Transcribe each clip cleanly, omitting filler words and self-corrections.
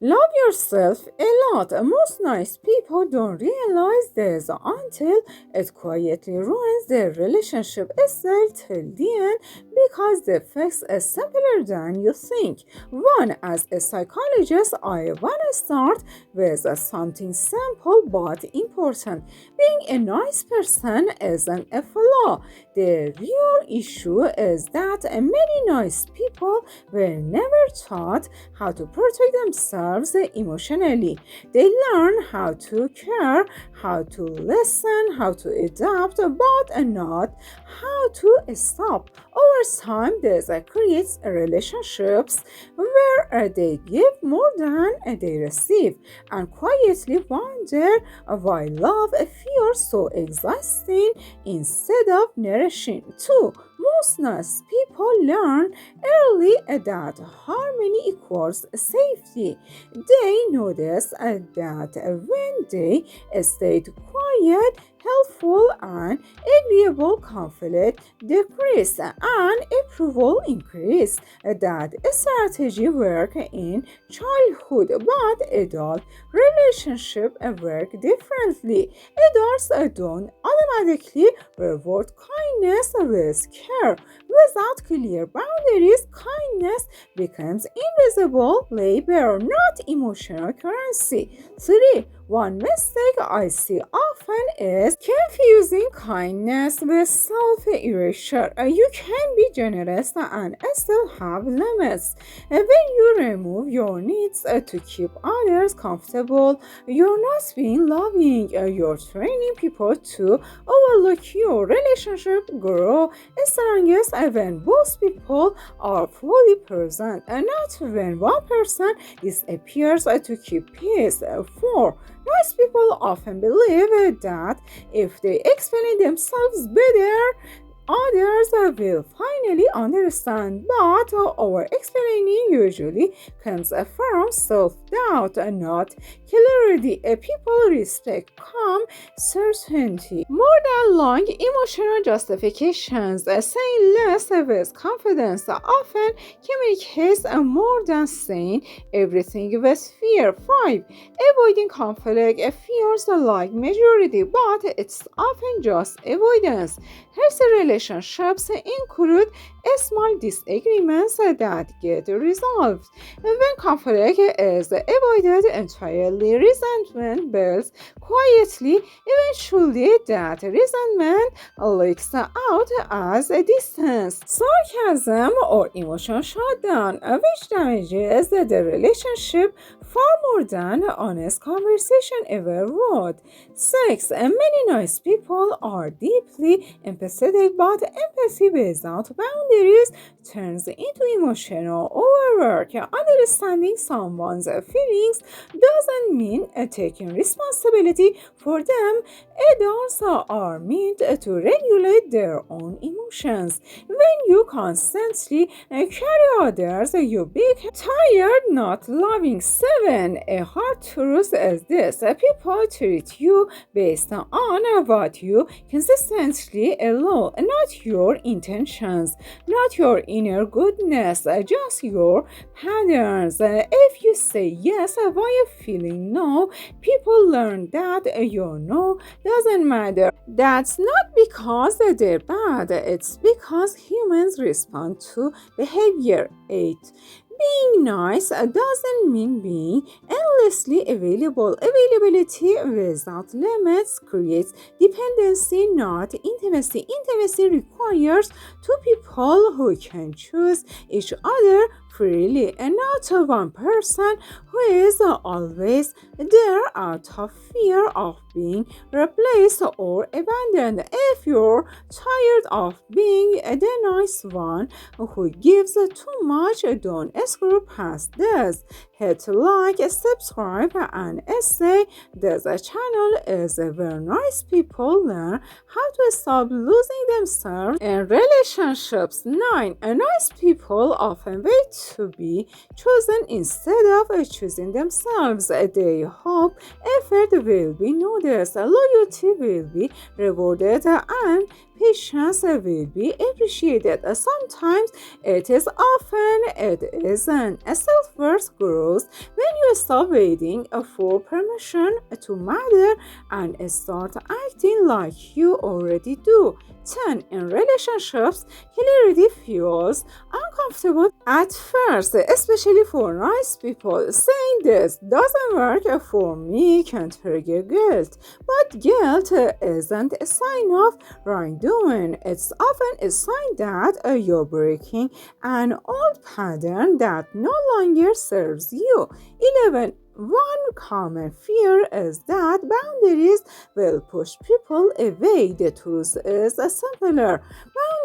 Love yourself a lot. Most nice people don't realize this until it quietly ruins their relationship. Still, till the end, because the fix is simpler than you think. One, as a psychologist, I want to start with something simple but important. Being a nice person isn't a flaw. The real issue is that many nice people were never taught how to protect themselves emotionally. They learn how to care, how to listen, how to adapt, but not how to stop. Over time, this creates relationships where they give more than they receive, and quietly wonder why love feels so exhausting instead of nourishing. Two, most nice people learn early that harmony equals safety. They notice that when they stayed quiet, helpful, and agreeable, conflict decrease and approval increase. That strategy work in childhood, but adult relationship work differently. Adults don't automatically reward kindness with care. Without clear boundaries, kindness becomes invisible labor, not emotional currency. 3. One mistake I see often is confusing kindness with self-erasure. You can be generous and still have limits. When you remove your needs to keep others comfortable, you're not being loving. You're training people to overlook your relationship grow strongest when both people are fully present, and not when one person disappears to keep peace. 4. Nice people often believe that if they explain themselves better, others will finally understand, but our explaining usually comes from self-doubt and not clarity. People respect calm certainty more than long emotional justifications. Saying less with confidence often communicates more than saying everything with fear. 5. Avoiding conflict feels like majority, but it's often just avoidance. Healthy relationships include small disagreements that get resolved. When conflict is avoided entirely, resentment builds quietly. Eventually, that resentment leaks out as a distance, sarcasm, or emotional shutdown, which damages the relationship far more than honest conversation ever would. 6. Many nice people are deeply empathetic, but empathy without boundaries turns into emotional overwork. Understanding someone's feelings doesn't mean taking responsibility for them. Adults are meant to regulate their own emotions. When you constantly carry others, you become tired, not loving. 7. A hard truth is this: people treat you based on what you consistently allow, not your intentions, not your inner goodness, just your patterns. If you say yes while feeling no, people learn that your no doesn't matter. That's not because they're bad, it's because humans respond to behavior. 8. Being nice doesn't mean being endlessly available. Availability without limits creates dependency, not intimacy. Intimacy requires two people who can choose each other freely, and not one person who is always there out of fear of being replaced or abandoned. If you're tired of being the nice one who gives too much, don't scroll past this. Hit like, subscribe, and say this channel is where nice people learn how to stop losing themselves in relationships. 9. Nice people often wait to be chosen instead of choosing themselves. They hope effort will be noticed, loyalty will be rewarded, and patience will be appreciated. Sometimes it is, often it isn't. Self-worth grows when you stop waiting for permission to matter and start acting like you already do. 10. In relationships, clarity feels uncomfortable at first, especially for nice people. Saying this doesn't work for me can trigger guilt, but guilt isn't a sign of wrongdoing. It's often a sign that you're breaking an old pattern that no longer serves you. 11. One common fear is that boundaries will push people away. The truth is simpler.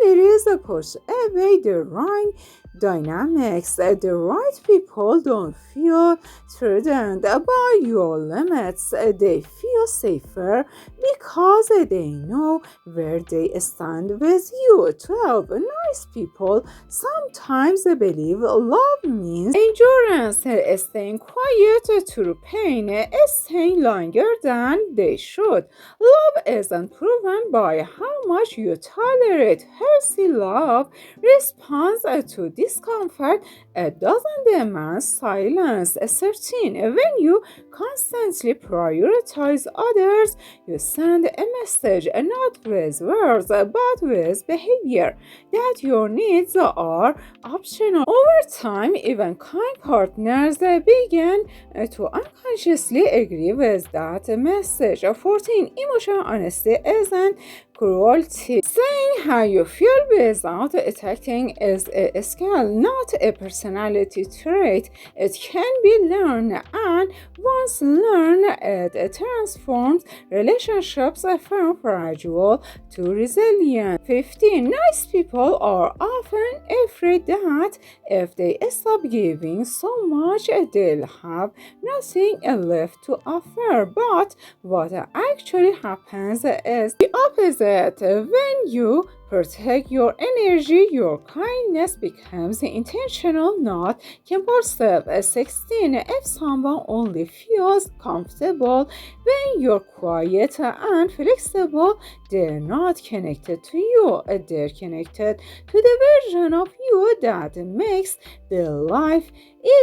Boundaries push away the wrong dynamics. The right people don't feel threatened by your limits. They feel safer because they know where they stand with you. 12. Nice people sometimes believe love means endurance, staying quiet through pain, staying longer than they should. Love isn't proven by how much you tolerate. Healthy love responds to discomfort. It doesn't demand silence. 13. When you constantly prioritize others, you send a message not with words but with behavior that your needs are optional. Over time, even kind partners begin to unconsciously agree with that message. 14. Emotional honesty isn't cruelty. Saying how you feel without attacking is a skill, not a personality trait. It can be learned, and once learned, it transforms relationships from fragile to resilient. 15. Nice people are often afraid that if they stop giving so much, they'll have nothing left to offer. But what actually happens is the opposite. When you protect your energy, your kindness becomes intentional, not compulsive. 16. If someone only feels comfortable when you're quiet and flexible, they're not connected to you. They're connected to the version of you that makes their life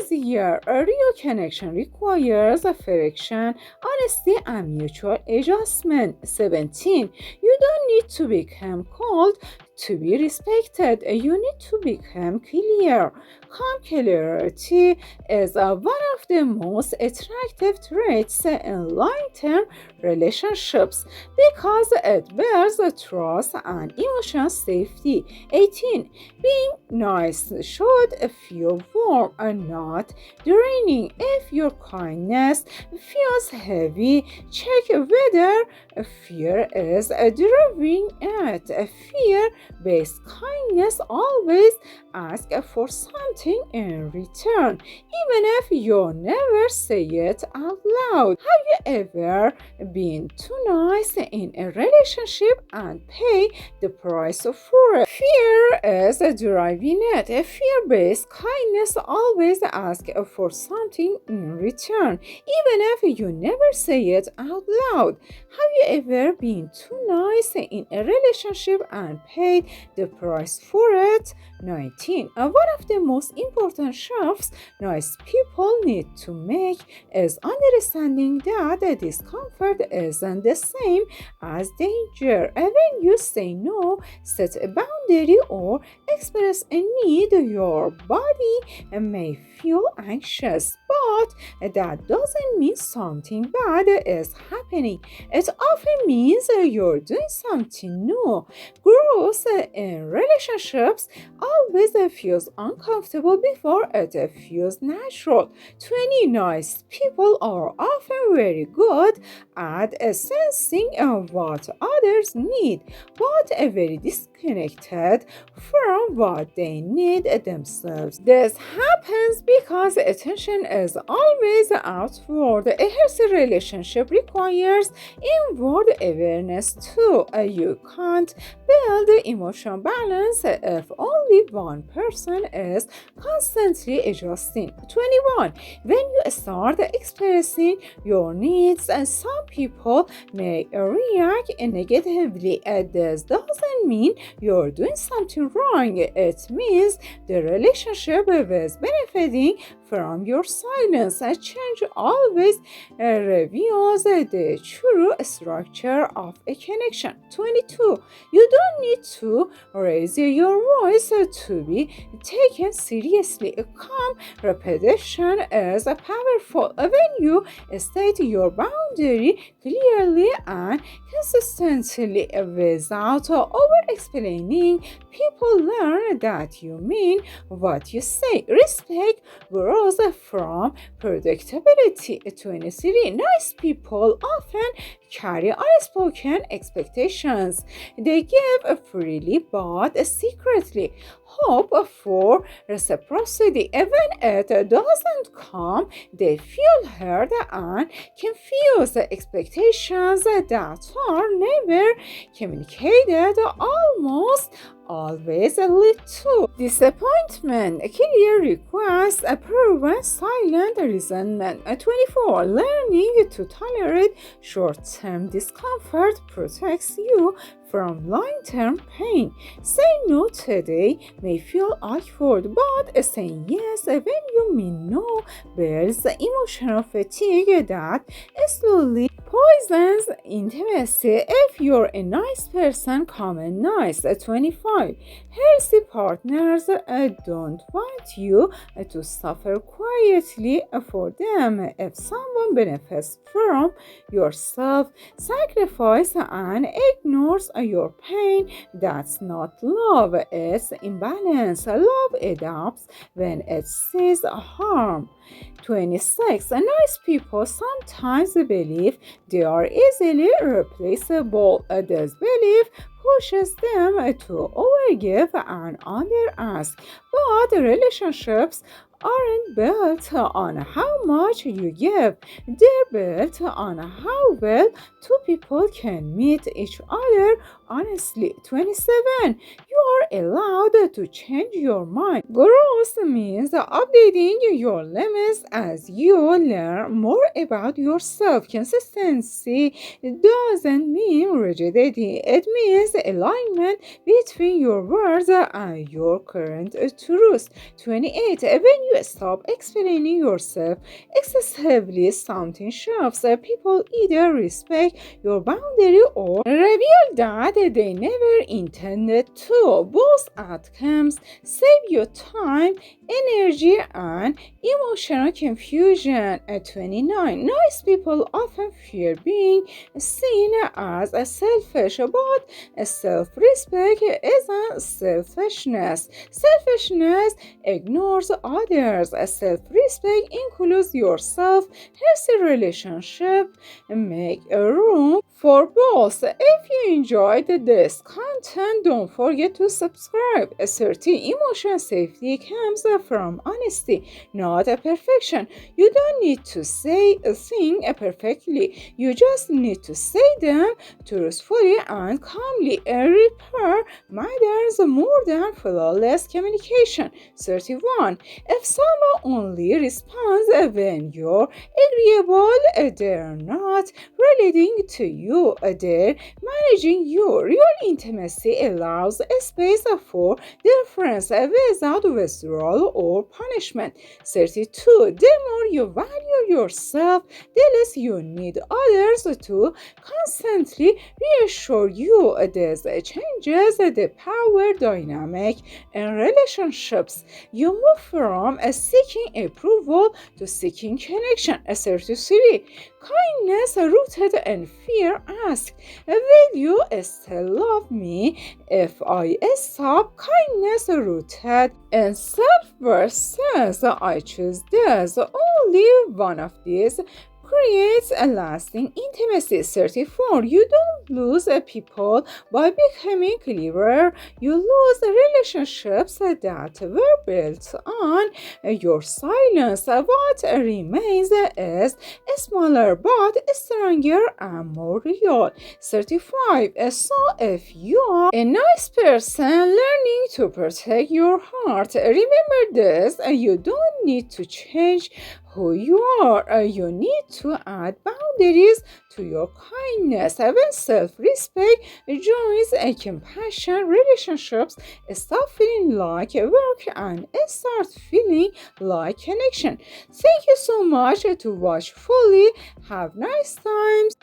easier. A real connection requires friction, honesty, and mutual adjustment. 17. You don't need to become cold to be respected. You need to become clear. Calm clarity is one of the most attractive traits in long-term relationships because it builds trust and emotional safety. 18. Being nice should feel warm and not draining. If your kindness feels heavy, check whether fear is driving it. Fear-based kindness always asks for something in return, even if you never say it out loud. Have you ever been too nice in a relationship and pay the price for it? Fear is driving it. Fear-based kindness always asks for something in return, even if you never say it out loud. Have you ever been too nice in a relationship and paid the price for it? 19. One of the most important shifts nice people need to make is understanding that discomfort isn't the same as danger. And when you say no, set a boundary, or express a need, your body may feel anxious, but that doesn't mean something bad is happening. It often means you're doing something new. Growth in relationships always feels uncomfortable before it feels natural. 20. Nice people are often very good at sensing what others need, but very disconnected from what they need themselves. This happens because attention is always outward. A healthy relationship requires inward awareness too. You can't build emotional balance if only only one person is constantly adjusting. 21. When you start expressing your needs, and some people may react negatively. This doesn't mean you're doing something wrong. It means the relationship is benefiting from your silence. A change always reveals the true structure of a connection. 22. You don't need to raise your voice to be taken seriously. A calm repetition is powerful. When you state your boundary clearly and consistently without over-explaining, people learn that you mean what you say. Respect grows from predictability. 23. Nice people often carry unspoken expectations. They give freely but secretly hope for reciprocity. Even if it doesn't come, they feel hurt and confused. Expectations that are never communicated almost always lead to disappointment. Clear requests prevent silent resentment. 24. Learning to tolerate short-term discomfort protects you from long-term pain. Saying no today may feel awkward, but saying yes when you mean no builds emotional fatigue that slowly poisons intimacy. If you're a nice person, comment nice. 25. Healthy partners don't want you to suffer quietly for them. If someone benefits from your self-sacrifice and ignores your pain, that's not love, it's imbalance. Love adapts when it sees harm. 26. Nice people sometimes believe they are easily replaceable. This belief pushes them to overgive and underask. But relationships aren't built on how much you give, they're built on how well two people can meet each other honestly. 27. You are allowed to change your mind. Growth means updating your limits as you learn more about yourself. Consistency doesn't mean rigidity, it means alignment between your words and your current truth. 28. When you stop explaining yourself excessively, something shifts. People either respect your boundary or reveal that they never intended to. Both outcomes save you time, energy, and emotional confusion. At 29. Nice people often fear being seen as selfish, but self-respect isn't selfishness. Selfishness ignores others. Self-respect includes yourself. Healthy relationship make a room for both. If you enjoyed this content, don't forget to subscribe. A certain emotional safety comes from honesty, not a perfection. You don't need to say a thing perfectly. You just need to say them truthfully and calmly. A repair matters more than flawless communication. 31. If someone only responds when you're agreeable, they're not relating to you, they're managing you. Real intimacy allows a space for difference without withdrawal or punishment. 32. The more you value yourself, the less you need others to constantly reassure you. This changes the power dynamic in relationships. You move from seeking approval to seeking connection. 33. Kindness rooted in fear asks, will you still love me if I stop? Kindness rooted in self-worth says, I choose this. Only one of these creates a lasting intimacy. 34. You don't lose people by becoming clearer. You lose relationships that were built on your silence. What remains is smaller but stronger and more real. 35. So if you are a nice person learning to protect your heart, remember this: you don't need to change who you are. You need to add boundaries to your kindness. When self-respect joins a compassion, relationships stop feeling like work and start feeling like connection. Thank you so much to watch fully. Have nice times.